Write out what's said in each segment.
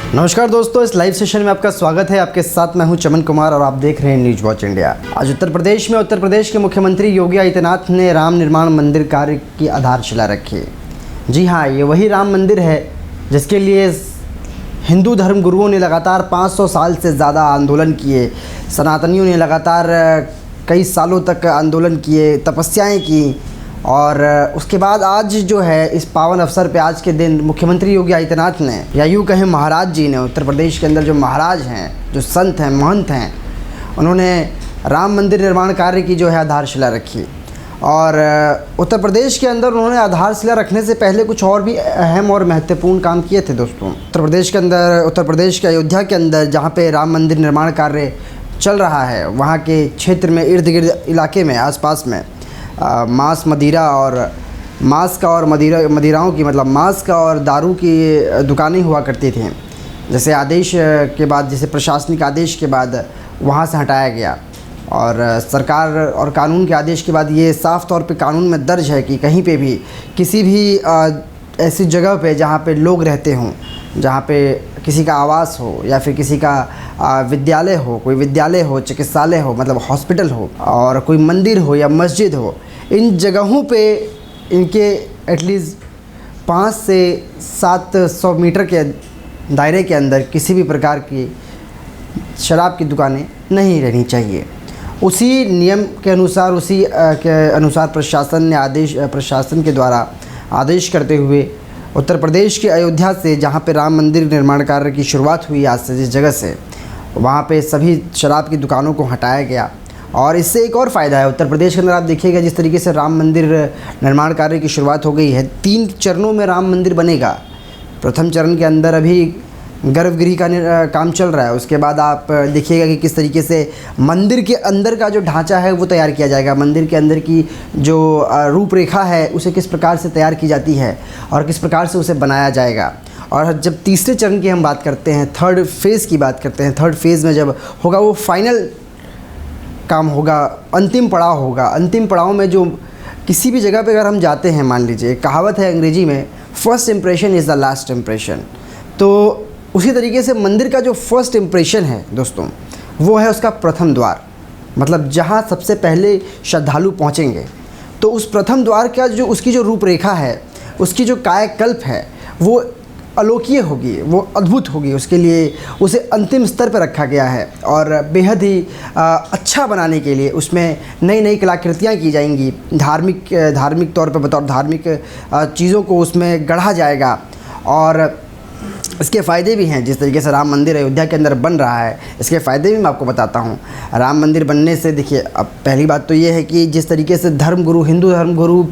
नमस्कार दोस्तों, इस लाइव सेशन में आपका स्वागत है। आपके साथ मैं हूं चमन कुमार और आप देख रहे हैं न्यूज वॉच इंडिया। आज उत्तर प्रदेश के मुख्यमंत्री योगी आदित्यनाथ ने राम निर्माण मंदिर कार्य की आधारशिला रखी। जी हां, ये वही राम मंदिर है जिसके लिए हिंदू धर्म गुरुओं ने लगातार 500 साल से ज़्यादा आंदोलन किए। सनातनियों ने लगातार कई सालों तक आंदोलन किए, तपस्याएँ की, और उसके बाद आज जो है इस पावन अवसर पे आज के दिन मुख्यमंत्री योगी आदित्यनाथ ने, या यूँ कहें महाराज जी ने, उत्तर प्रदेश के अंदर जो महाराज हैं, जो संत हैं, महंत हैं, उन्होंने राम मंदिर निर्माण कार्य की जो है आधारशिला रखी। और उत्तर प्रदेश के अंदर उन्होंने आधारशिला रखने से पहले कुछ और भी अहम और महत्वपूर्ण काम किए थे दोस्तों। उत्तर प्रदेश के अयोध्या के अंदर जहाँ पे राम मंदिर निर्माण कार्य चल रहा है, वहाँ के क्षेत्र में इर्द गिर्द इलाके में आसपास में मांस का और मदिराओं की, मतलब मांस का और दारू की दुकानें हुआ करती थी। जैसे आदेश के बाद, जैसे प्रशासनिक आदेश के बाद वहाँ से हटाया गया, और सरकार और कानून के आदेश के बाद ये साफ़ तौर पे कानून में दर्ज है कि कहीं पे भी किसी भी ऐसी जगह पे जहाँ पे लोग रहते हों, जहाँ पे किसी का आवास हो या फिर किसी का विद्यालय हो, कोई विद्यालय हो, चिकित्सालय हो, मतलब हॉस्पिटल हो, और कोई मंदिर हो या मस्जिद हो, इन जगहों पे इनके एटलीस्ट 5 से 700 मीटर के दायरे के अंदर किसी भी प्रकार की शराब की दुकानें नहीं रहनी चाहिए। उसी नियम के अनुसार, प्रशासन के द्वारा आदेश करते हुए उत्तर प्रदेश के अयोध्या से, जहाँ पे राम मंदिर निर्माण कार्य की शुरुआत हुई आज से, जिस जगह से, वहाँ पे सभी शराब की दुकानों को हटाया गया। और इससे एक और फ़ायदा है उत्तर प्रदेश के अंदर। आप देखिएगा जिस तरीके से राम मंदिर निर्माण कार्य की शुरुआत हो गई है, 3 चरणों में राम मंदिर बनेगा। प्रथम चरण के अंदर अभी गर्भगृह का काम चल रहा है। उसके बाद आप देखिएगा कि किस तरीके से मंदिर के अंदर का जो ढांचा है वो तैयार किया जाएगा। मंदिर के अंदर की जो रूपरेखा है उसे किस प्रकार से तैयार की जाती है और किस प्रकार से उसे बनाया जाएगा। और जब तीसरे चरण की हम बात करते हैं, थर्ड फेज़ की बात करते हैं, थर्ड फेज़ में जब होगा वो फाइनल काम होगा, अंतिम पड़ाव होगा। अंतिम पड़ाव में जो किसी भी जगह पे अगर हम जाते हैं, मान लीजिए कहावत है अंग्रेजी में, first impression is the last impression. तो उसी तरीके से मंदिर का जो फर्स्ट इम्प्रेशन है दोस्तों, वो है उसका प्रथम द्वार। मतलब जहाँ सबसे पहले श्रद्धालु पहुँचेंगे, तो उस प्रथम द्वार का जो उसकी जो रूपरेखा है, उसकी जो कायाकल्प है, वो अलौकिक होगी, वो अद्भुत होगी। उसके लिए उसे अंतिम स्तर पर रखा गया है, और बेहद ही अच्छा बनाने के लिए उसमें नई नई कलाकृतियाँ की जाएंगी। धार्मिक तौर पर, बतौर धार्मिक चीज़ों को उसमें गढ़ा जाएगा। और इसके फ़ायदे भी हैं। जिस तरीके से राम मंदिर अयोध्या के अंदर बन रहा है, इसके फ़ायदे भी मैं आपको बताता हूँ। राम मंदिर बनने से देखिए, अब पहली बात तो ये है कि जिस तरीके से हिंदू धर्मगुरु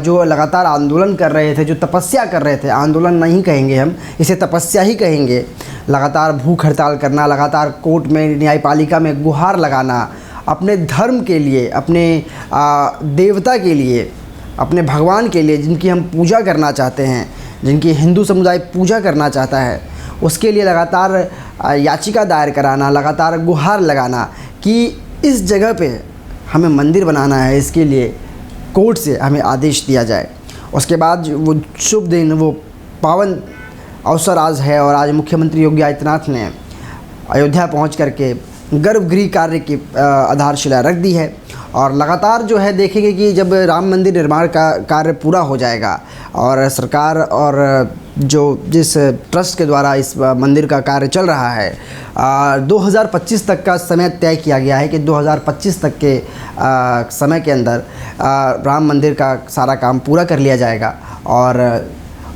जो लगातार आंदोलन कर रहे थे, जो तपस्या कर रहे थे, आंदोलन नहीं कहेंगे हम, इसे तपस्या ही कहेंगे, लगातार भूख हड़ताल करना, लगातार कोर्ट में, न्यायपालिका में गुहार लगाना, अपने धर्म के लिए, अपने देवता के लिए, अपने भगवान के लिए, जिनकी हम पूजा करना चाहते हैं, जिनकी हिंदू समुदाय पूजा करना चाहता है, उसके लिए लगातार याचिका दायर कराना, लगातार गुहार लगाना कि इस जगह पे हमें मंदिर बनाना है, इसके लिए कोर्ट से हमें आदेश दिया जाए। उसके बाद वो शुभ दिन, वो पावन अवसर आज है, और आज मुख्यमंत्री योगी आदित्यनाथ ने अयोध्या पहुंच करके गर्भगृह कार्य की आधारशिला रख दी है। और लगातार जो है देखेंगे कि जब राम मंदिर निर्माण का कार्य पूरा हो जाएगा, और सरकार और जिस ट्रस्ट के द्वारा इस मंदिर का कार्य चल रहा है, 2025 तक का समय तय किया गया है कि 2025 तक के समय के अंदर राम मंदिर का सारा काम पूरा कर लिया जाएगा। और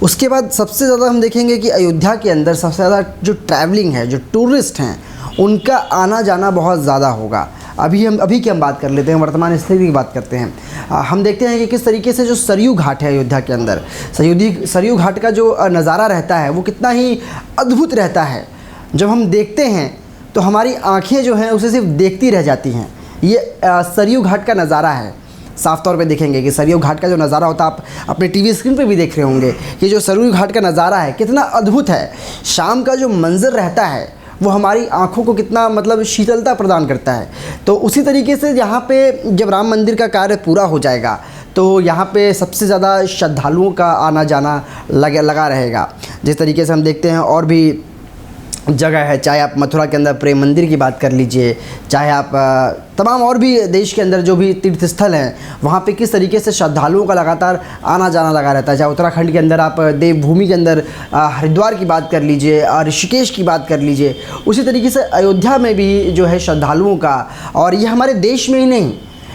उसके बाद सबसे ज़्यादा हम देखेंगे कि अयोध्या के अंदर सबसे ज़्यादा जो ट्रैवलिंग है, जो टूरिस्ट हैं, उनका आना जाना बहुत ज़्यादा होगा। अभी की हम बात कर लेते हैं, वर्तमान स्थिति की बात करते हैं। हम देखते हैं कि किस तरीके से जो सरयू घाट है अयोध्या के अंदर, सरयू घाट का जो नज़ारा रहता है वो कितना ही अद्भुत रहता है। जब हम देखते हैं तो हमारी आँखें जो हैं उसे सिर्फ देखती रह जाती हैं। ये सरयू घाट का नज़ारा है। साफ़ तौर पे देखेंगे कि सरयू घाट का जो नज़ारा होता है, आप अपने टीवी स्क्रीन पे भी देख रहे होंगे कि जो सरयू घाट का नज़ारा है कितना अद्भुत है। शाम का जो मंजर रहता है वो हमारी आँखों को कितना, मतलब शीतलता प्रदान करता है। तो उसी तरीके से यहाँ पे जब राम मंदिर का कार्य पूरा हो जाएगा तो यहाँ पे सबसे ज़्यादा श्रद्धालुओं का आना जाना लगा रहेगा। जिस तरीके से हम देखते हैं और भी जगह है, चाहे आप मथुरा के अंदर प्रेम मंदिर की बात कर लीजिए, चाहे आप तमाम और भी देश के अंदर जो भी तीर्थ स्थल हैं वहाँ पे किस तरीके से श्रद्धालुओं का लगातार आना जाना लगा रहता है। चाहे उत्तराखंड के अंदर आप देवभूमि के अंदर हरिद्वार की बात कर लीजिए, ऋषिकेश की बात कर लीजिए, उसी तरीके से अयोध्या में भी जो है श्रद्धालुओं का, और ये हमारे देश में ही नहीं,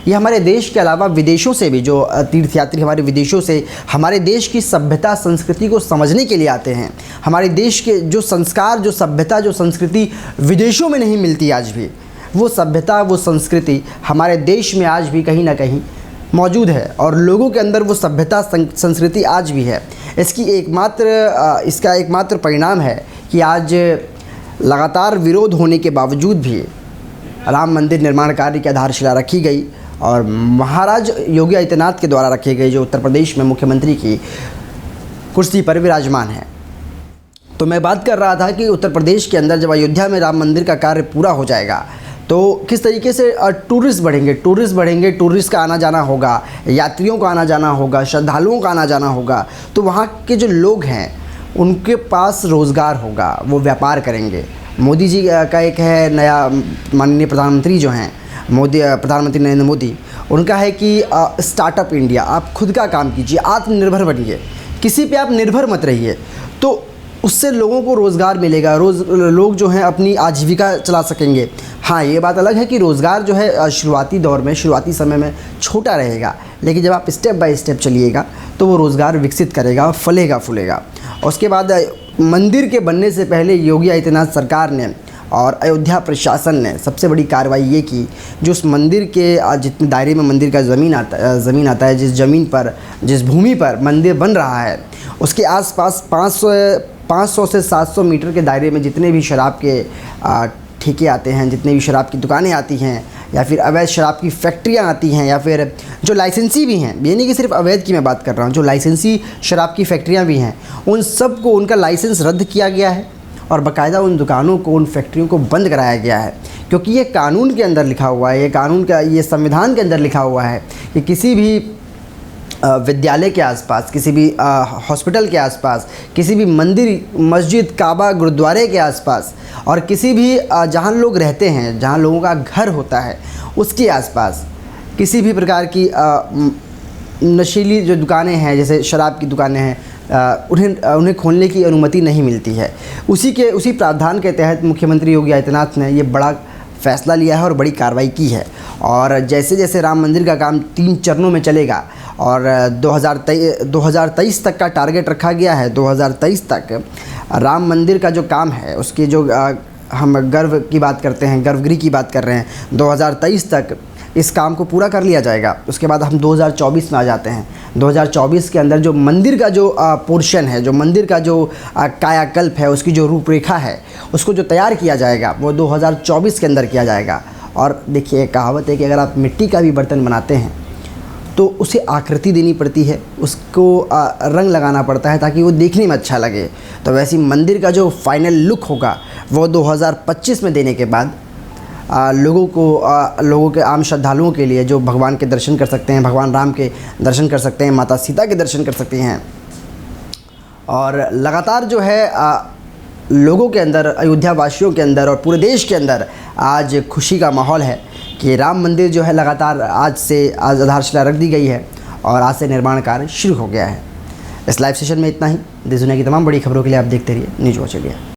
ये हमारे देश के अलावा विदेशों से भी जो तीर्थयात्री हमारे विदेशों से हमारे देश की सभ्यता संस्कृति को समझने के लिए आते हैं। हमारे देश के जो संस्कार, जो सभ्यता, जो संस्कृति विदेशों में नहीं मिलती आज भी, वो सभ्यता, वो संस्कृति हमारे देश में आज भी कहीं ना कहीं मौजूद है, और लोगों के अंदर वो सभ्यता संस्कृति आज भी है। इसका एकमात्र परिणाम है कि आज लगातार विरोध होने के बावजूद भी राम मंदिर निर्माण कार्य की आधारशिला रखी गई, और महाराज योगी आदित्यनाथ के द्वारा रखे गए, जो उत्तर प्रदेश में मुख्यमंत्री की कुर्सी पर विराजमान है। तो मैं बात कर रहा था कि उत्तर प्रदेश के अंदर जब अयोध्या में राम मंदिर का कार्य पूरा हो जाएगा तो किस तरीके से टूरिस्ट बढ़ेंगे, टूरिस्ट का आना जाना होगा, यात्रियों का आना जाना होगा, श्रद्धालुओं का आना जाना होगा, तो वहाँ के जो लोग हैं उनके पास रोज़गार होगा, वो व्यापार करेंगे। मोदी जी का एक है नया, माननीय प्रधानमंत्री जो हैं प्रधानमंत्री नरेंद्र मोदी, उनका है कि स्टार्टअप इंडिया, आप खुद का काम कीजिए, आत्मनिर्भर बनिए, किसी पे आप निर्भर मत रहिए, तो उससे लोगों को रोज़गार मिलेगा, लोग जो हैं अपनी आजीविका चला सकेंगे। हाँ, ये बात अलग है कि रोज़गार जो है शुरुआती दौर में, शुरुआती समय में छोटा रहेगा, लेकिन जब आप स्टेप बाय स्टेप चलिएगा तो वो रोज़गार विकसित करेगा, फलेगा फूलेगा। उसके बाद मंदिर के बनने से पहले योगी आदित्यनाथ सरकार ने और अयोध्या प्रशासन ने सबसे बड़ी कार्रवाई ये की, जो उस मंदिर के जितने दायरे में मंदिर का ज़मीन आता है, जिस ज़मीन पर, जिस भूमि पर मंदिर बन रहा है, उसके आसपास 500 से 700 मीटर के दायरे में जितने भी शराब के ठेके आते हैं, जितने भी शराब की दुकानें आती हैं, या फिर अवैध शराब की फैक्ट्रियां आती हैं, या फिर जो लाइसेंसी भी हैं, ये नहीं कि सिर्फ अवैध की मैं बात कर रहा हूँ, जो लाइसेंसी शराब की फैक्ट्रियां भी हैं, उन सब को उनका लाइसेंस रद्द किया गया है और बाकायदा उन दुकानों को, उन फैक्ट्रियों को बंद कराया गया है। क्योंकि ये कानून के अंदर लिखा हुआ है, ये संविधान के अंदर लिखा हुआ है कि किसी भी विद्यालय के आसपास, किसी भी हॉस्पिटल के आसपास, किसी भी मंदिर, मस्जिद, काबा, गुरुद्वारे के आसपास, और किसी भी जहाँ लोग रहते हैं, जहाँ लोगों का घर होता है, उसके आसपास किसी भी प्रकार की नशीली जो दुकानें हैं, जैसे शराब की दुकानें हैं, उन्हें खोलने की अनुमति नहीं मिलती है। उसी प्रावधान के तहत मुख्यमंत्री योगी आदित्यनाथ ने ये बड़ा फैसला लिया है और बड़ी कार्रवाई की है। और जैसे जैसे राम मंदिर का काम 3 चरणों में चलेगा और 2023 तक का टारगेट रखा गया है। 2023 तक राम मंदिर का जो काम है, उसकी जो हम गर्व की बात करते हैं, गर्भगृह की बात कर रहे हैं, 2023 तक इस काम को पूरा कर लिया जाएगा। उसके बाद हम 2024 में आ जाते हैं। 2024 के अंदर जो मंदिर का जो पोर्शन है, जो मंदिर का जो कायाकल्प है, उसकी जो रूपरेखा है, उसको जो तैयार किया जाएगा वो 2024 के अंदर किया जाएगा। और देखिए, कहावत है कि अगर आप मिट्टी का भी बर्तन बनाते हैं तो उसे आकृति देनी पड़ती है, उसको रंग लगाना पड़ता है ताकि वो देखने में अच्छा लगे। तो वैसे मंदिर का जो फाइनल लुक होगा वो 2025 में देने के बाद लोगों के, आम श्रद्धालुओं के लिए, जो भगवान के दर्शन कर सकते हैं, भगवान राम के दर्शन कर सकते हैं, माता सीता के दर्शन कर सकते हैं। और लगातार जो है लोगों के अंदर, अयोध्या वासियों के अंदर और पूरे देश के अंदर आज खुशी का माहौल है कि राम मंदिर जो है लगातार आज आधारशिला रख दी गई है और आज से निर्माण कार्य शुरू हो गया है। इस लाइव सेशन में इतना ही। देश दुनिया की तमाम बड़ी खबरों के लिए आप देखते रहिए न्यूज़ वॉच इंडिया।